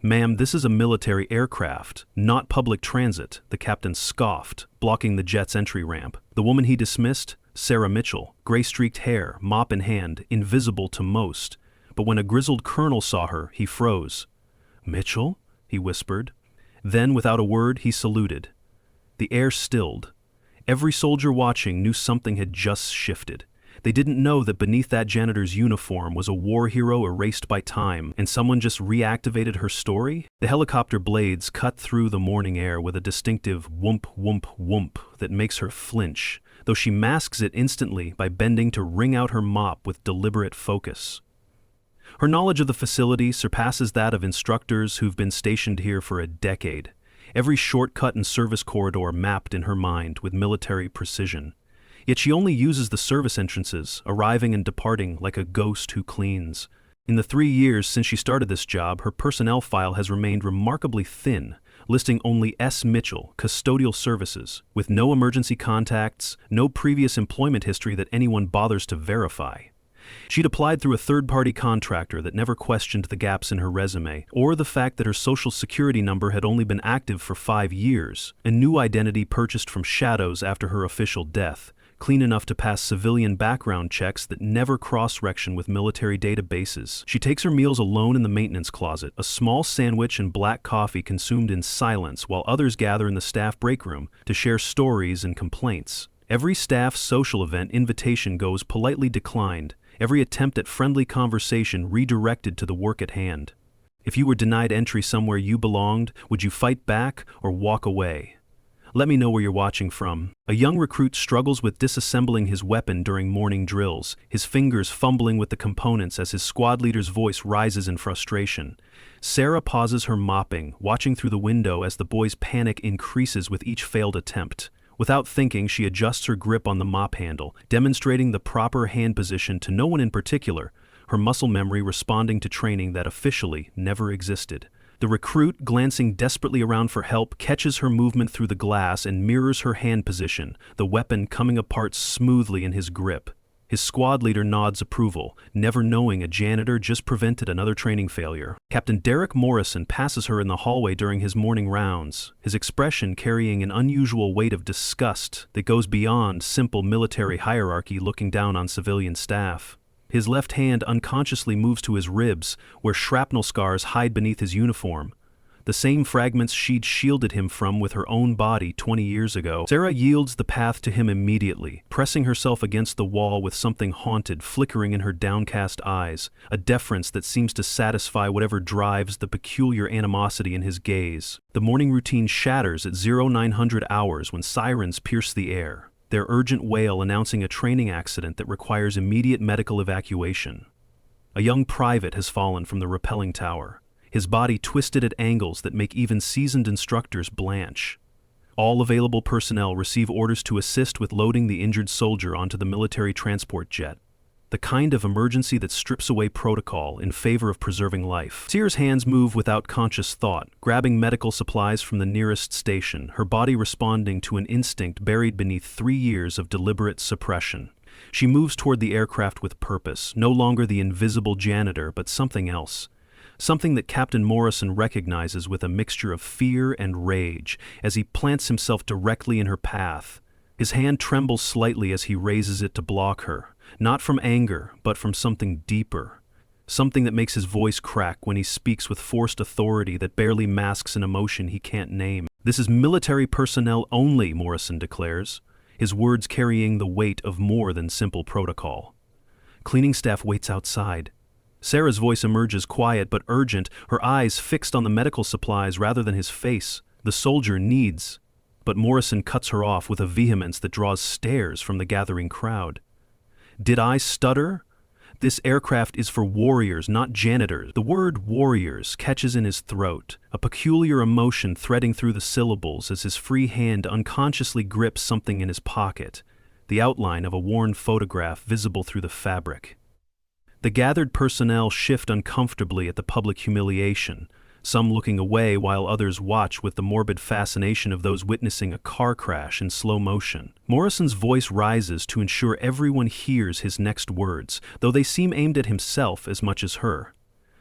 "Ma'am, this is a military aircraft, not public transit," the captain scoffed, blocking the jet's entry ramp. The woman he dismissed? Sarah Mitchell, gray-streaked hair, mop in hand, invisible to most. But when a grizzled colonel saw her, he froze. "Mitchell?" he whispered. Then, without a word, he saluted. The air stilled. Every soldier watching knew something had just shifted. They didn't know that beneath that janitor's uniform was a war hero erased by time, and someone just reactivated her story. The helicopter blades cut through the morning air with a distinctive whoomp, whoomp, whoomp that makes her flinch, though she masks it instantly by bending to wring out her mop with deliberate focus. Her knowledge of the facility surpasses that of instructors who've been stationed here for a decade. Every shortcut and service corridor mapped in her mind with military precision. Yet she only uses the service entrances, arriving and departing like a ghost who cleans. In the 3 years since she started this job, her personnel file has remained remarkably thin, listing only S. Mitchell, custodial services, with no emergency contacts, no previous employment history that anyone bothers to verify. She'd applied through a third-party contractor that never questioned the gaps in her resume, or the fact that her social security number had only been active for 5 years, a new identity purchased from shadows after her official death, clean enough to pass civilian background checks that never cross-section with military databases. She takes her meals alone in the maintenance closet, a small sandwich and black coffee consumed in silence while others gather in the staff break room to share stories and complaints. Every staff social event invitation goes politely declined, every attempt at friendly conversation redirected to the work at hand. If you were denied entry somewhere you belonged, would you fight back or walk away? Let me know where you're watching from. A young recruit struggles with disassembling his weapon during morning drills, his fingers fumbling with the components as his squad leader's voice rises in frustration. Sarah pauses her mopping, watching through the window as the boy's panic increases with each failed attempt. Without thinking, she adjusts her grip on the mop handle, demonstrating the proper hand position to no one in particular, her muscle memory responding to training that officially never existed. The recruit, glancing desperately around for help, catches her movement through the glass and mirrors her hand position, the weapon coming apart smoothly in his grip. His squad leader nods approval, never knowing a janitor just prevented another training failure. Captain Derek Morrison passes her in the hallway during his morning rounds, his expression carrying an unusual weight of disgust that goes beyond simple military hierarchy looking down on civilian staff. His left hand unconsciously moves to his ribs, where shrapnel scars hide beneath his uniform, the same fragments she'd shielded him from with her own body 20 years ago. Sarah yields the path to him immediately, pressing herself against the wall with something haunted flickering in her downcast eyes, a deference that seems to satisfy whatever drives the peculiar animosity in his gaze. The morning routine shatters at 0900 hours when sirens pierce the air, their urgent wail announcing a training accident that requires immediate medical evacuation. A young private has fallen from the rappelling tower, his body twisted at angles that make even seasoned instructors blanch. All available personnel receive orders to assist with loading the injured soldier onto the military transport jet, the kind of emergency that strips away protocol in favor of preserving life. Sarah's hands move without conscious thought, grabbing medical supplies from the nearest station, her body responding to an instinct buried beneath 3 years of deliberate suppression. She moves toward the aircraft with purpose, no longer the invisible janitor, but something else. Something that Captain Morrison recognizes with a mixture of fear and rage as he plants himself directly in her path. His hand trembles slightly as he raises it to block her, not from anger, but from something deeper. Something that makes his voice crack when he speaks with forced authority that barely masks an emotion he can't name. "This is military personnel only," Morrison declares, his words carrying the weight of more than simple protocol. Cleaning staff waits outside. Sarah's voice emerges quiet but urgent, her eyes fixed on the medical supplies rather than his face. The soldier needs. But Morrison cuts her off with a vehemence that draws stares from the gathering crowd. "Did I stutter? This aircraft is for warriors, not janitors." The word warriors catches in his throat, a peculiar emotion threading through the syllables as his free hand unconsciously grips something in his pocket, the outline of a worn photograph visible through the fabric. The gathered personnel shift uncomfortably at the public humiliation, some looking away while others watch with the morbid fascination of those witnessing a car crash in slow motion. Morrison's voice rises to ensure everyone hears his next words, though they seem aimed at himself as much as her.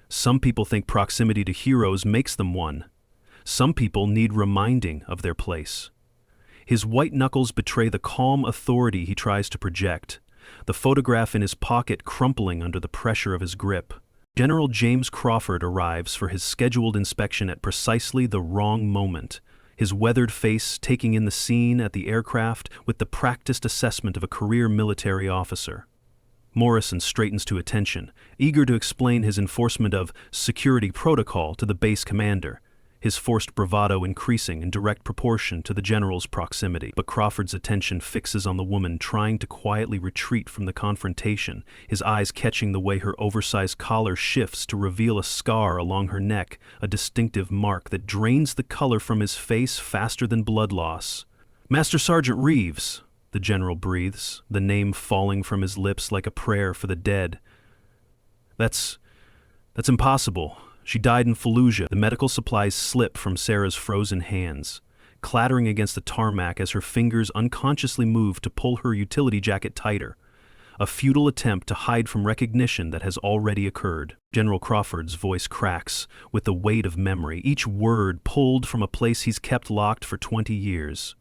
Some people think proximity to heroes makes them one. Some people need reminding of their place. His white knuckles betray the calm authority he tries to project, the photograph in his pocket crumpling under the pressure of his grip. General James Crawford arrives for his scheduled inspection at precisely the wrong moment, his weathered face taking in the scene at the aircraft with the practiced assessment of a career military officer. Morrison straightens to attention, eager to explain his enforcement of security protocol to the base commander, his forced bravado increasing in direct proportion to the general's proximity. But Crawford's attention fixes on the woman trying to quietly retreat from the confrontation, his eyes catching the way her oversized collar shifts to reveal a scar along her neck, a distinctive mark that drains the color from his face faster than blood loss. "Master Sergeant Reeves," the general breathes, the name falling from his lips like a prayer for the dead. That's impossible. She died in Fallujah." The medical supplies slip from Sarah's frozen hands, clattering against the tarmac as her fingers unconsciously move to pull her utility jacket tighter, a futile attempt to hide from recognition that has already occurred. General Crawford's voice cracks with the weight of memory, each word pulled from a place he's kept locked for 20 years.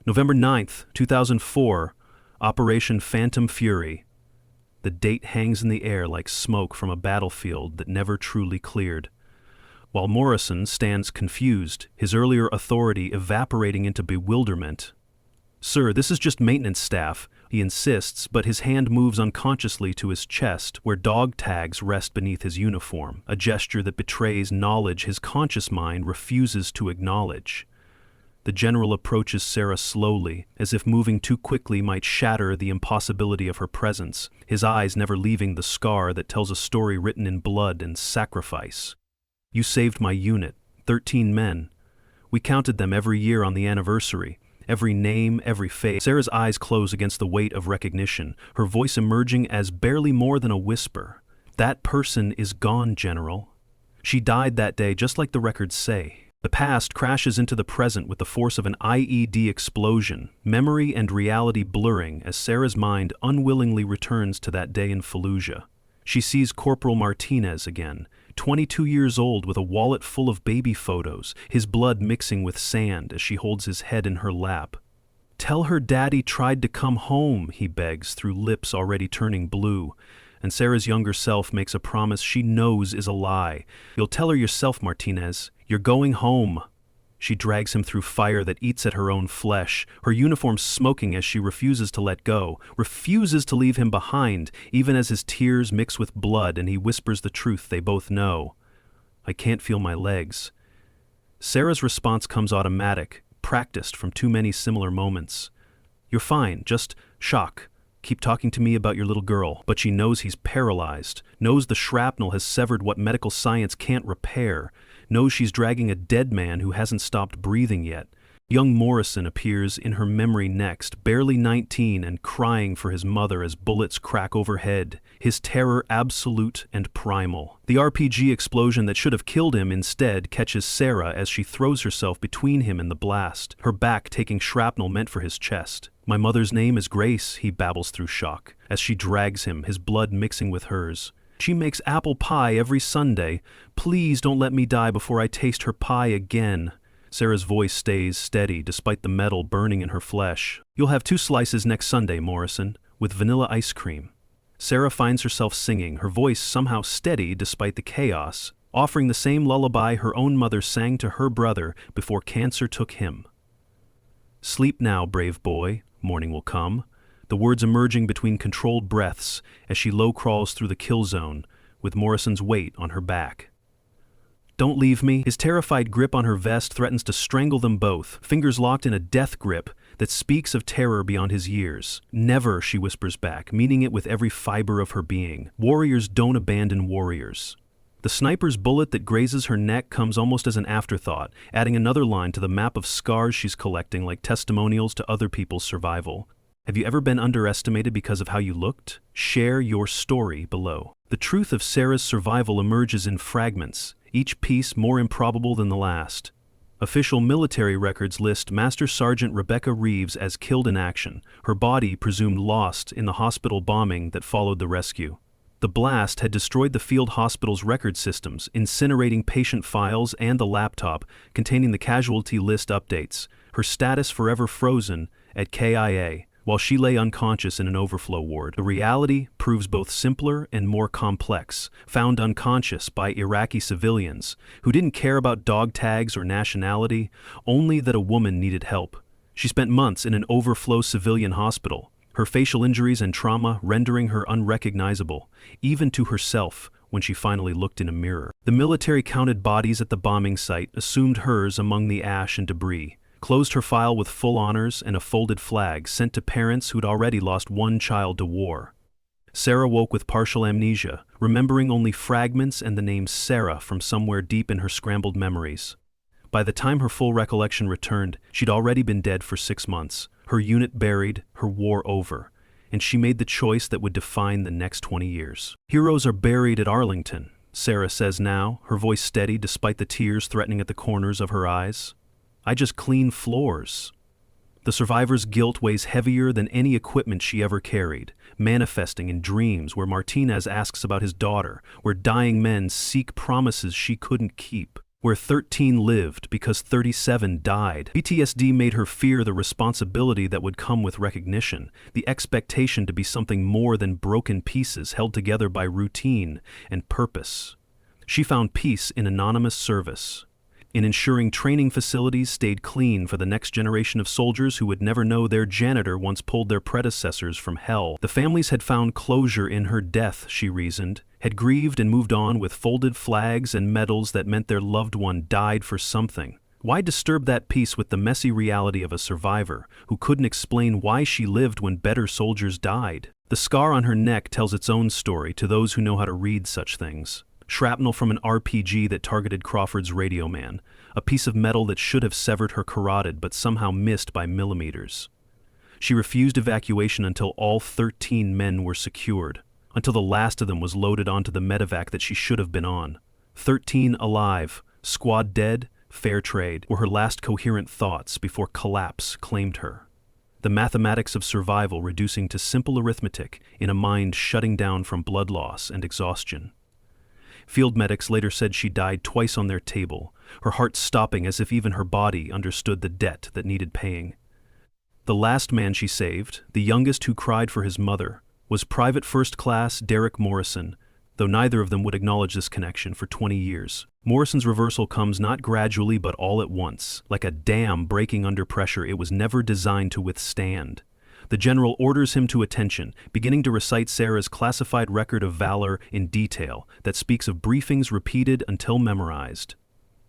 November 9th, 2004, Operation Phantom Fury. The date hangs in the air like smoke from a battlefield that never truly cleared. While Morrison stands confused, his earlier authority evaporating into bewilderment. "Sir, this is just maintenance staff," he insists, but his hand moves unconsciously to his chest, where dog tags rest beneath his uniform, a gesture that betrays knowledge his conscious mind refuses to acknowledge. The general approaches Sarah slowly, as if moving too quickly might shatter the impossibility of her presence, his eyes never leaving the scar that tells a story written in blood and sacrifice. "You saved my unit, 13 men. We counted them every year on the anniversary, every name, every face." Sarah's eyes close against the weight of recognition, her voice emerging as barely more than a whisper. "That person is gone, General. She died that day just like the records say." The past crashes into the present with the force of an IED explosion, memory and reality blurring as Sarah's mind unwillingly returns to that day in Fallujah. She sees Corporal Martinez again, 22 years old with a wallet full of baby photos, his blood mixing with sand as she holds his head in her lap. "Tell her Daddy tried to come home," he begs through lips already turning blue. And Sarah's younger self makes a promise she knows is a lie. "You'll tell her yourself, Martinez. You're going home." She drags him through fire that eats at her own flesh, her uniform smoking as she refuses to let go, refuses to leave him behind, even as his tears mix with blood and he whispers the truth they both know. "I can't feel my legs." Sarah's response comes automatic, practiced from too many similar moments. "You're fine, just shock. Keep talking to me about your little girl." But she knows he's paralyzed, knows the shrapnel has severed what medical science can't repair, knows she's dragging a dead man who hasn't stopped breathing yet. Young Morrison appears in her memory next, barely 19 and crying for his mother as bullets crack overhead, his terror absolute and primal. The RPG explosion that should have killed him instead catches Sarah as she throws herself between him and the blast, her back taking shrapnel meant for his chest. "My mother's name is Grace," he babbles through shock, as she drags him, his blood mixing with hers. "She makes apple pie every Sunday. Please don't let me die before I taste her pie again." Sarah's voice stays steady despite the metal burning in her flesh. "You'll have 2 slices next Sunday, Morrison, with vanilla ice cream." Sarah finds herself singing, her voice somehow steady despite the chaos, offering the same lullaby her own mother sang to her brother before cancer took him. "Sleep now, brave boy, morning will come," the words emerging between controlled breaths as she low crawls through the kill zone, with Morrison's weight on her back. "Don't leave me." His terrified grip on her vest threatens to strangle them both, fingers locked in a death grip that speaks of terror beyond his years. "Never," she whispers back, meaning it with every fiber of her being. Warriors don't abandon warriors. The sniper's bullet that grazes her neck comes almost as an afterthought, adding another line to the map of scars she's collecting like testimonials to other people's survival. Have you ever been underestimated because of how you looked? Share your story below. The truth of Sarah's survival emerges in fragments, each piece more improbable than the last. Official military records list Master Sergeant Rebecca Reeves as killed in action, her body presumed lost in the hospital bombing that followed the rescue. The blast had destroyed the field hospital's record systems, incinerating patient files and the laptop containing the casualty list updates, her status forever frozen at KIA, while she lay unconscious in an overflow ward. The reality proves both simpler and more complex, found unconscious by Iraqi civilians who didn't care about dog tags or nationality, only that a woman needed help. She spent months in an overflow civilian hospital, her facial injuries and trauma rendering her unrecognizable, even to herself, when she finally looked in a mirror. The military counted bodies at the bombing site, assumed hers among the ash and debris, closed her file with full honors and a folded flag sent to parents who'd already lost one child to war. Sarah woke with partial amnesia, remembering only fragments and the name Sarah from somewhere deep in her scrambled memories. By the time her full recollection returned, she'd already been dead for 6 months, her unit buried, her war over, and she made the choice that would define the next 20 years. Heroes are buried at Arlington, Sarah says now, her voice steady despite the tears threatening at the corners of her eyes. I just clean floors. The survivor's guilt weighs heavier than any equipment she ever carried, manifesting in dreams where Martinez asks about his daughter, where dying men seek promises she couldn't keep, where 13 lived because 37 died. PTSD made her fear the responsibility that would come with recognition, the expectation to be something more than broken pieces held together by routine and purpose. She found peace in anonymous service, in ensuring training facilities stayed clean for the next generation of soldiers who would never know their janitor once pulled their predecessors from hell. The families had found closure in her death, she reasoned, had grieved and moved on with folded flags and medals that meant their loved one died for something. Why disturb that peace with the messy reality of a survivor who couldn't explain why she lived when better soldiers died? The scar on her neck tells its own story to those who know how to read such things. Shrapnel from an RPG that targeted Crawford's radio man, a piece of metal that should have severed her carotid but somehow missed by millimeters. She refused evacuation until all 13 men were secured, until the last of them was loaded onto the medevac that she should have been on. 13 alive, squad dead, fair trade, were her last coherent thoughts before collapse claimed her. The mathematics of survival reducing to simple arithmetic in a mind shutting down from blood loss and exhaustion. Field medics later said she died twice on their table, her heart stopping as if even her body understood the debt that needed paying. The last man she saved, the youngest who cried for his mother, was Private First Class Derek Morrison, though neither of them would acknowledge this connection for 20 years. Morrison's reversal comes not gradually but all at once, like a dam breaking under pressure it was never designed to withstand. The general orders him to attention, beginning to recite Sarah's classified record of valor in detail that speaks of briefings repeated until memorized.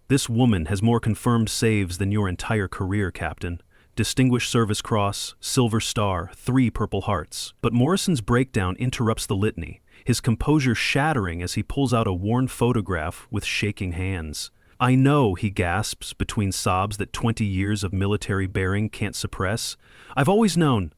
This woman has more confirmed saves than your entire career, Captain. Distinguished Service Cross, Silver Star, 3 Purple Hearts. But Morrison's breakdown interrupts the litany, his composure shattering as he pulls out a worn photograph with shaking hands. I know, he gasps between sobs that 20 years of military bearing can't suppress. I've always known.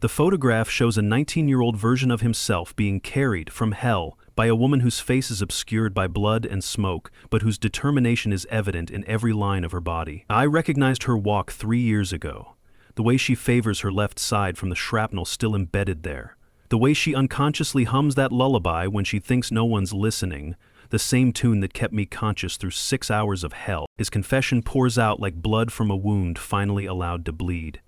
The photograph shows a 19-year-old version of himself being carried from hell by a woman whose face is obscured by blood and smoke, but whose determination is evident in every line of her body. I recognized her walk 3 years ago. The way she favors her left side from the shrapnel still embedded there. The way she unconsciously hums that lullaby when she thinks no one's listening, the same tune that kept me conscious through 6 hours of hell. His confession pours out like blood from a wound finally allowed to bleed.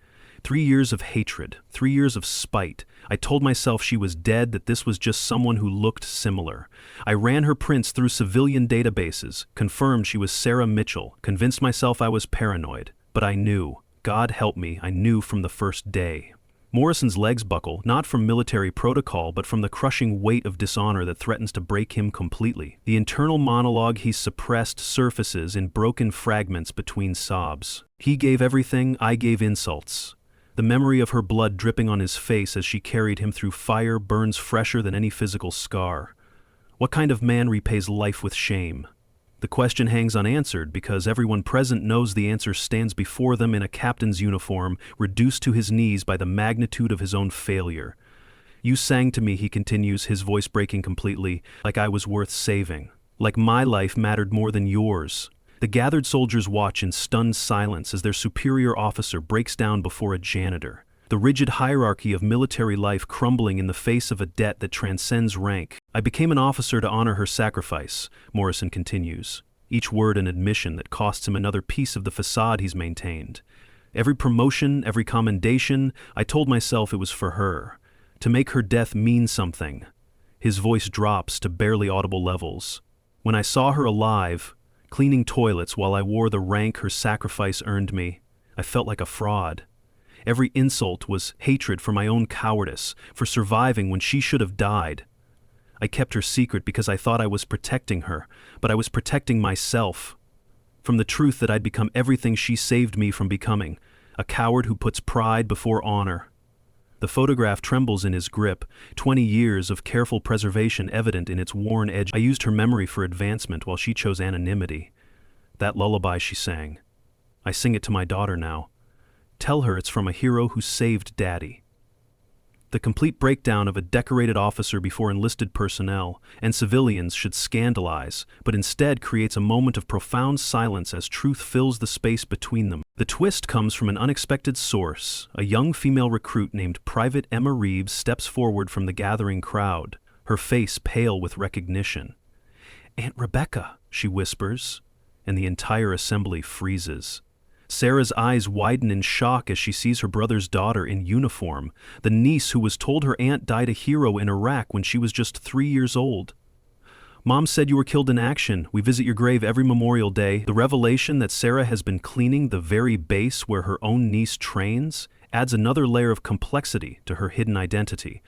3 years of hatred, 3 years of spite. I told myself she was dead, that this was just someone who looked similar. I ran her prints through civilian databases, confirmed she was Sarah Mitchell, convinced myself I was paranoid. But I knew. God help me, I knew from the first day. Morrison's legs buckle, not from military protocol, but from the crushing weight of dishonor that threatens to break him completely. The internal monologue he suppressed surfaces in broken fragments between sobs. He gave everything, I gave insults. The memory of her blood dripping on his face as she carried him through fire burns fresher than any physical scar. What kind of man repays life with shame? The question hangs unanswered because everyone present knows the answer stands before them in a captain's uniform, reduced to his knees by the magnitude of his own failure. You sang to me, he continues, his voice breaking completely, like I was worth saving. Like my life mattered more than yours. The gathered soldiers watch in stunned silence as their superior officer breaks down before a janitor. The rigid hierarchy of military life crumbling in the face of a debt that transcends rank. I became an officer to honor her sacrifice, Morrison continues, each word an admission that costs him another piece of the facade he's maintained. Every promotion, every commendation, I told myself it was for her, to make her death mean something. His voice drops to barely audible levels. When I saw her alive, cleaning toilets while I wore the rank her sacrifice earned me, I felt like a fraud. Every insult was hatred for my own cowardice, for surviving when she should have died. I kept her secret because I thought I was protecting her, but I was protecting myself. From the truth that I'd become everything she saved me from becoming, a coward who puts pride before honor. The photograph trembles in his grip, 20 years of careful preservation evident in its worn edge. I used her memory for advancement while she chose anonymity. That lullaby she sang. I sing it to my daughter now. Tell her it's from a hero who saved Daddy. The complete breakdown of a decorated officer before enlisted personnel and civilians should scandalize, but instead creates a moment of profound silence as truth fills the space between them. The twist comes from an unexpected source. A young female recruit named Private Emma Reeves steps forward from the gathering crowd, her face pale with recognition. "Aunt Rebecca," she whispers, and the entire assembly freezes. Sarah's eyes widen in shock as she sees her brother's daughter in uniform, the niece who was told her aunt died a hero in Iraq when she was just 3 years old. "Mom said you were killed in action. We visit your grave every Memorial Day." The revelation that Sarah has been cleaning the very base where her own niece trains adds another layer of complexity to her hidden identity.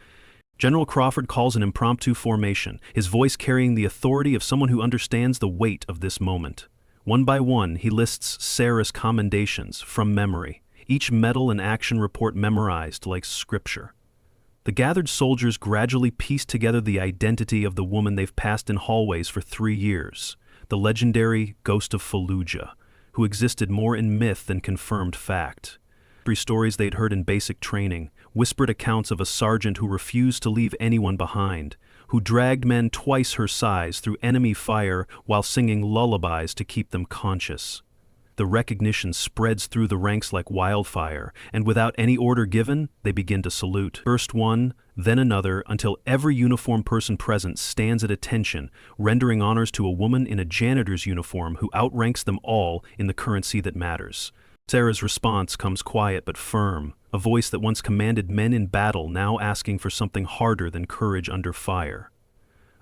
General Crawford calls an impromptu formation, his voice carrying the authority of someone who understands the weight of this moment. One by one, he lists Sarah's commendations from memory, each medal and action report memorized like scripture. The gathered soldiers gradually piece together the identity of the woman they've passed in hallways for 3 years, the legendary Ghost of Fallujah, who existed more in myth than confirmed fact. Stories they'd heard in basic training, whispered accounts of a sergeant who refused to leave anyone behind, who dragged men twice her size through enemy fire while singing lullabies to keep them conscious. The recognition spreads through the ranks like wildfire, and without any order given, they begin to salute. First one, then another, until every uniformed person present stands at attention, rendering honors to a woman in a janitor's uniform who outranks them all in the currency that matters. Sarah's response comes quiet but firm, a voice that once commanded men in battle now asking for something harder than courage under fire.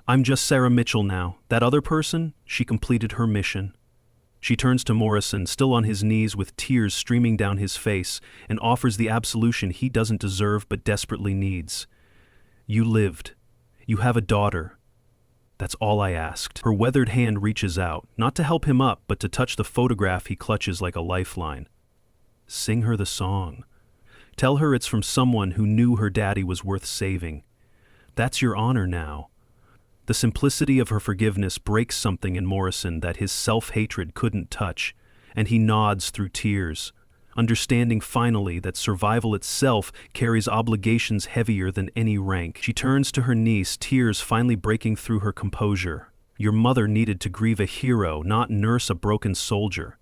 "I'm just Sarah Mitchell now. That other person, she completed her mission." She turns to Morrison, still on his knees with tears streaming down his face, and offers the absolution he doesn't deserve but desperately needs. "You lived. You have a daughter. That's all I asked." Her weathered hand reaches out, not to help him up, but to touch the photograph he clutches like a lifeline. "Sing her the song. Tell her it's from someone who knew her daddy was worth saving. That's your honor now." The simplicity of her forgiveness breaks something in Morrison that his self-hatred couldn't touch, and he nods through tears, understanding finally that survival itself carries obligations heavier than any rank. She turns to her niece, tears finally breaking through her composure. "Your mother needed to grieve a hero, not nurse a broken soldier.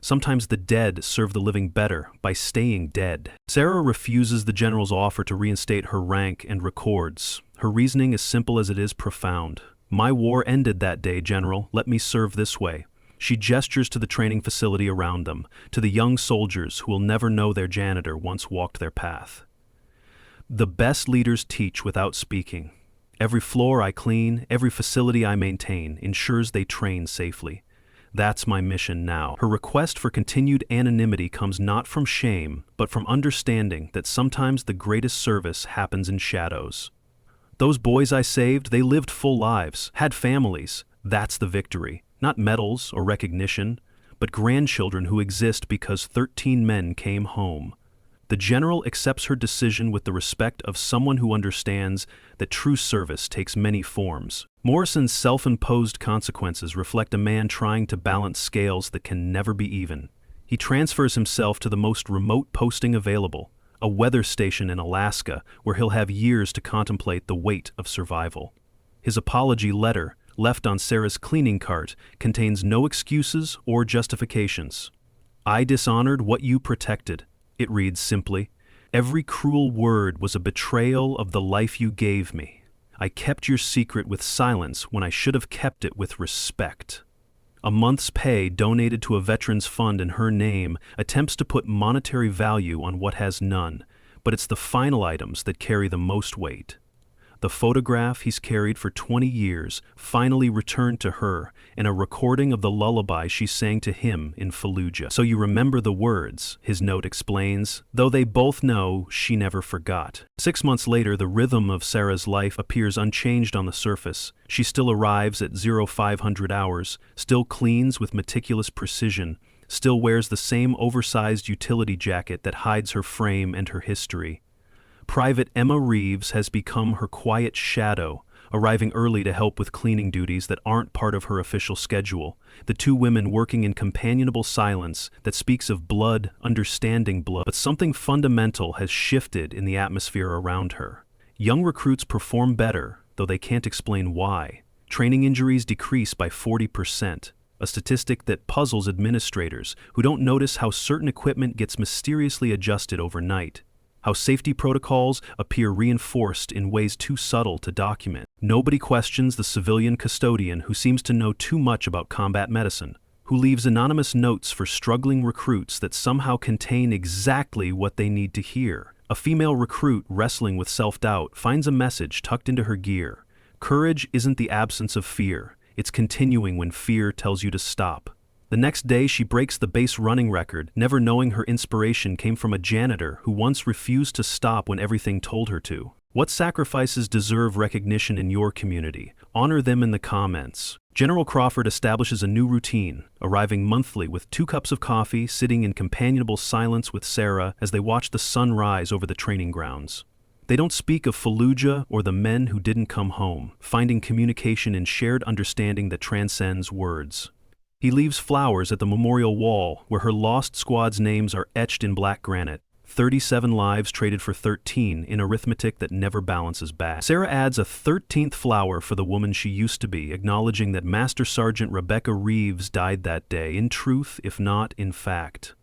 Sometimes the dead serve the living better by staying dead." Sarah refuses the general's offer to reinstate her rank and records. Her reasoning is simple as it is profound. "My war ended that day, General. Let me serve this way." She gestures to the training facility around them, to the young soldiers who will never know their janitor once walked their path. "The best leaders teach without speaking. Every floor I clean, every facility I maintain, ensures they train safely. That's my mission now." Her request for continued anonymity comes not from shame, but from understanding that sometimes the greatest service happens in shadows. "Those boys I saved, they lived full lives, had families. That's the victory. Not medals or recognition, but grandchildren who exist because 13 men came home." The general accepts her decision with the respect of someone who understands that true service takes many forms. Morrison's self-imposed consequences reflect a man trying to balance scales that can never be even. He transfers himself to the most remote posting available, a weather station in Alaska where he'll have years to contemplate the weight of survival. His apology letter, left on Sarah's cleaning cart, contains no excuses or justifications. "I dishonored what you protected," it reads simply, Every cruel word was a betrayal of the life you gave me. I kept your secret with silence when I should have kept it with respect. A month's pay donated to a veterans fund in her name attempts to put monetary value on what has none, but it's the final items that carry the most weight. The photograph he's carried for 20 years finally returned to her in a recording of the lullaby she sang to him in Fallujah. So you remember the words, his note explains, though they both know she never forgot. 6 months later, the rhythm of Sarah's life appears unchanged on the surface. She still arrives at 0500 hours, still cleans with meticulous precision, still wears the same oversized utility jacket that hides her frame and her history. Private Emma Reeves has become her quiet shadow, arriving early to help with cleaning duties that aren't part of her official schedule, the two women working in companionable silence that speaks of blood, understanding blood. But something fundamental has shifted in the atmosphere around her. Young recruits perform better, though they can't explain why. Training injuries decrease by 40%, a statistic that puzzles administrators who don't notice how certain equipment gets mysteriously adjusted overnight, how safety protocols appear reinforced in ways too subtle to document. Nobody questions the civilian custodian who seems to know too much about combat medicine, who leaves anonymous notes for struggling recruits that somehow contain exactly what they need to hear. A female recruit wrestling with self-doubt finds a message tucked into her gear. Courage isn't the absence of fear, it's continuing when fear tells you to stop. The next day, she breaks the base running record, never knowing her inspiration came from a janitor who once refused to stop when everything told her to. What sacrifices deserve recognition in your community? Honor them in the comments. General Crawford establishes a new routine, arriving monthly with 2 cups of coffee, sitting in companionable silence with Sarah as they watch the sun rise over the training grounds. They don't speak of Fallujah or the men who didn't come home, finding communication in shared understanding that transcends words. He leaves flowers at the memorial wall where her lost squad's names are etched in black granite. 37 lives traded for 13 in arithmetic that never balances back. Sarah adds a 13th flower for the woman she used to be, acknowledging that Master Sergeant Rebecca Reeves died that day, in truth, if not in fact.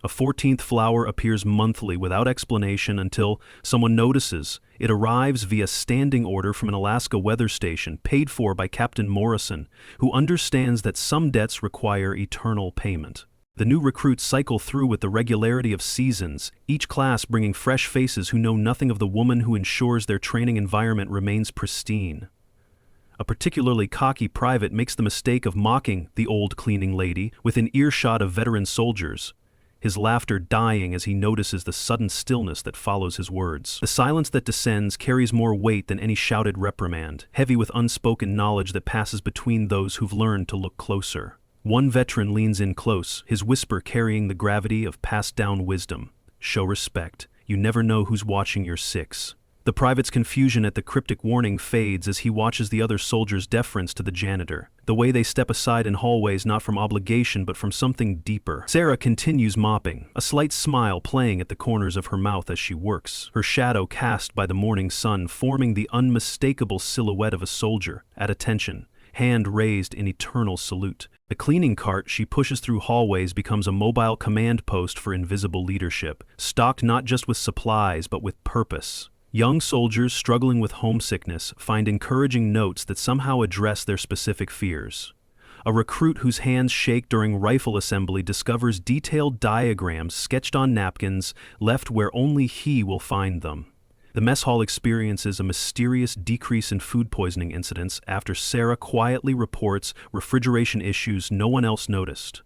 A 14th flower appears monthly without explanation until someone notices. It arrives via standing order from an Alaska weather station paid for by Captain Morrison, who understands that some debts require eternal payment. The new recruits cycle through with the regularity of seasons, each class bringing fresh faces who know nothing of the woman who ensures their training environment remains pristine. A particularly cocky private makes the mistake of mocking the old cleaning lady within earshot of veteran soldiers, his laughter dying as he notices the sudden stillness that follows his words. The silence that descends carries more weight than any shouted reprimand, heavy with unspoken knowledge that passes between those who've learned to look closer. One veteran leans in close, his whisper carrying the gravity of passed-down wisdom. Show respect. You never know who's watching your six. The private's confusion at the cryptic warning fades as he watches the other soldiers' deference to the janitor, the way they step aside in hallways not from obligation but from something deeper. Sarah continues mopping, a slight smile playing at the corners of her mouth as she works, her shadow cast by the morning sun forming the unmistakable silhouette of a soldier, at attention, hand raised in eternal salute. The cleaning cart she pushes through hallways becomes a mobile command post for invisible leadership, stocked not just with supplies but with purpose. Young soldiers struggling with homesickness find encouraging notes that somehow address their specific fears. A recruit whose hands shake during rifle assembly discovers detailed diagrams sketched on napkins left where only he will find them. The mess hall experiences a mysterious decrease in food poisoning incidents after Sarah quietly reports refrigeration issues no one else noticed.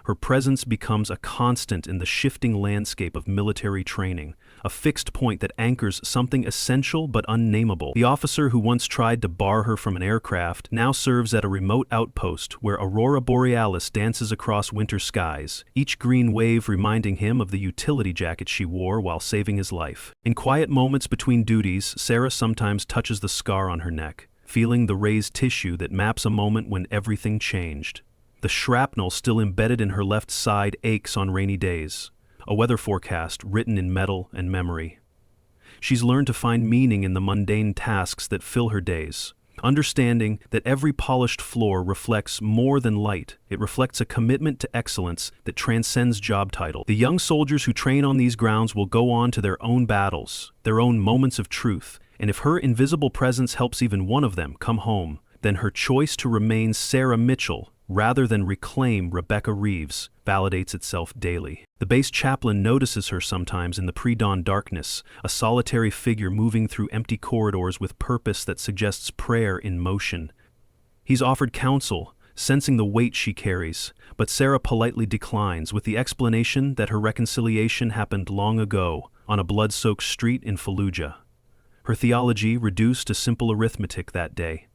Her presence becomes a constant in the shifting landscape of military training, a fixed point that anchors something essential but unnameable. The officer who once tried to bar her from an aircraft now serves at a remote outpost where Aurora Borealis dances across winter skies, each green wave reminding him of the utility jacket she wore while saving his life. In quiet moments between duties, Sarah sometimes touches the scar on her neck, feeling the raised tissue that maps a moment when everything changed. The shrapnel still embedded in her left side aches on rainy days, a weather forecast written in metal and memory. She's learned to find meaning in the mundane tasks that fill her days, understanding that every polished floor reflects more than light. It reflects a commitment to excellence that transcends job title. The young soldiers who train on these grounds will go on to their own battles, their own moments of truth, and if her invisible presence helps even one of them come home, then her choice to remain Sarah Mitchell rather than reclaim Rebecca Reeves validates itself daily. The base chaplain notices her sometimes in the pre-dawn darkness, a solitary figure moving through empty corridors with purpose that suggests prayer in motion. He's offered counsel, sensing the weight she carries, but Sarah politely declines with the explanation that her reconciliation happened long ago on a blood-soaked street in Fallujah. Her theology reduced to simple arithmetic that day.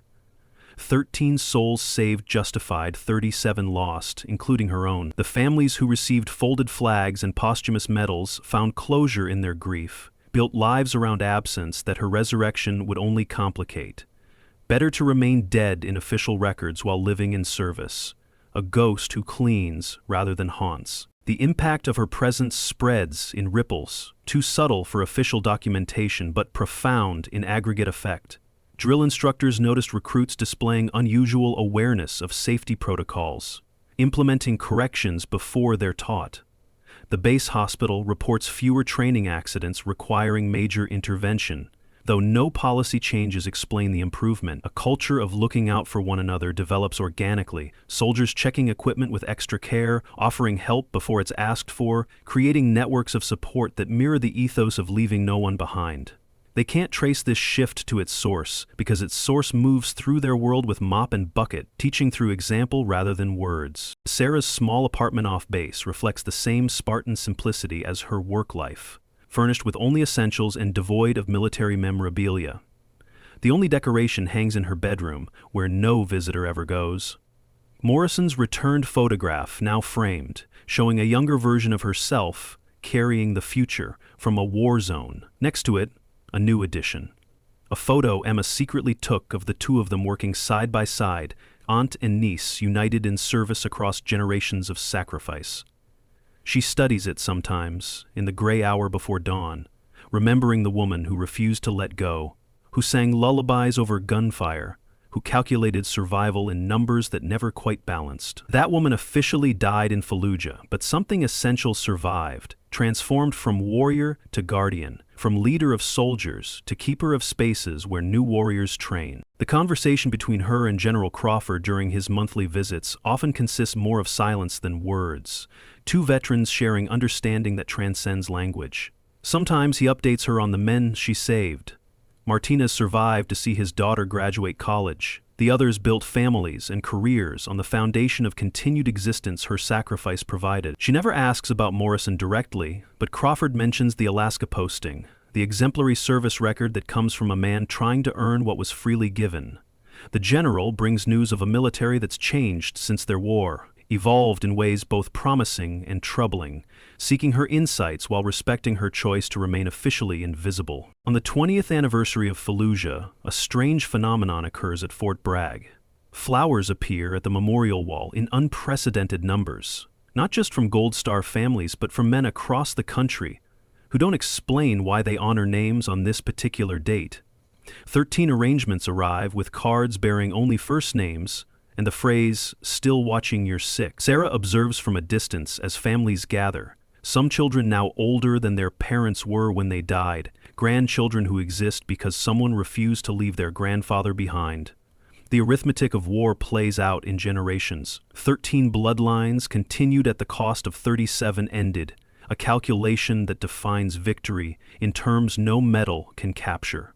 13 souls saved justified, 37 lost, including her own. The families who received folded flags and posthumous medals found closure in their grief, built lives around absence that her resurrection would only complicate. Better to remain dead in official records while living in service, a ghost who cleans rather than haunts. The impact of her presence spreads in ripples, too subtle for official documentation but profound in aggregate effect. Drill instructors noticed recruits displaying unusual awareness of safety protocols, implementing corrections before they're taught. The base hospital reports fewer training accidents requiring major intervention, though no policy changes explain the improvement. A culture of looking out for one another develops organically, soldiers checking equipment with extra care, offering help before it's asked for, creating networks of support that mirror the ethos of leaving no one behind. They can't trace this shift to its source, because its source moves through their world with mop and bucket, teaching through example rather than words. Sarah's small apartment off base reflects the same Spartan simplicity as her work life, furnished with only essentials and devoid of military memorabilia. The only decoration hangs in her bedroom, where no visitor ever goes. Morrison's returned photograph, now framed, showing a younger version of herself carrying the future from a war zone. Next to it, a new addition. A photo Emma secretly took of the two of them working side by side, aunt and niece united in service across generations of sacrifice. She studies it sometimes, in the gray hour before dawn, remembering the woman who refused to let go, who sang lullabies over gunfire, who calculated survival in numbers that never quite balanced. That woman officially died in Fallujah, but something essential survived, transformed from warrior to guardian, from leader of soldiers to keeper of spaces where new warriors train. The conversation between her and General Crawford during his monthly visits often consists more of silence than words, two veterans sharing understanding that transcends language. Sometimes he updates her on the men she saved. Martinez survived to see his daughter graduate college. The others built families and careers on the foundation of continued existence her sacrifice provided. She never asks about Morrison directly, but Crawford mentions the Alaska posting, the exemplary service record that comes from a man trying to earn what was freely given. The general brings news of a military that's changed since their war, evolved in ways both promising and troubling, seeking her insights while respecting her choice to remain officially invisible. On the 20th anniversary of Fallujah, a strange phenomenon occurs at Fort Bragg. Flowers appear at the memorial wall in unprecedented numbers, not just from Gold Star families but from men across the country who don't explain why they honor names on this particular date. 13 arrangements arrive with cards bearing only first names and the phrase, "still watching your sick." Sarah observes from a distance as families gather, some children now older than their parents were when they died, grandchildren who exist because someone refused to leave their grandfather behind. The arithmetic of war plays out in generations. 13 bloodlines continued at the cost of 37 ended, a calculation that defines victory in terms no metal can capture.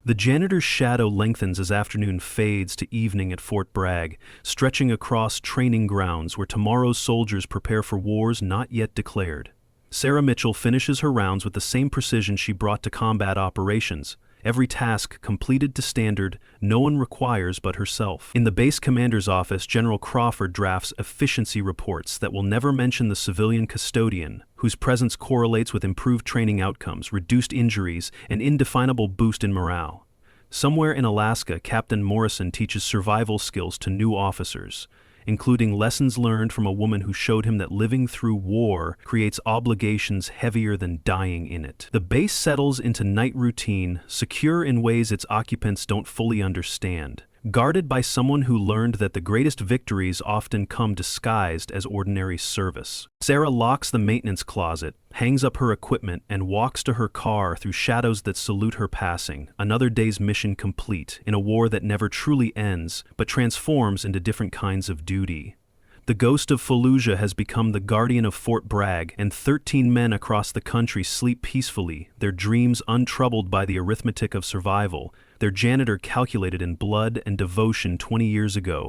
The janitor's shadow lengthens as afternoon fades to evening at Fort Bragg, stretching across training grounds where tomorrow's soldiers prepare for wars not yet declared. Sarah Mitchell finishes her rounds with the same precision she brought to combat operations, every task completed to standard no one requires but herself. In the base commander's office, General Crawford drafts efficiency reports that will never mention the civilian custodian, whose presence correlates with improved training outcomes, reduced injuries, and indefinable boost in morale. Somewhere in Alaska, Captain Morrison teaches survival skills to new officers, including lessons learned from a woman who showed him that living through war creates obligations heavier than dying in it. The base settles into night routine, secure in ways its occupants don't fully understand, guarded by someone who learned that the greatest victories often come disguised as ordinary service. Sarah locks the maintenance closet, hangs up her equipment, and walks to her car through shadows that salute her passing, another day's mission complete, in a war that never truly ends, but transforms into different kinds of duty. The ghost of Fallujah has become the guardian of Fort Bragg, and 13 men across the country sleep peacefully, their dreams untroubled by the arithmetic of survival, their janitor calculated in blood and devotion 20 years ago.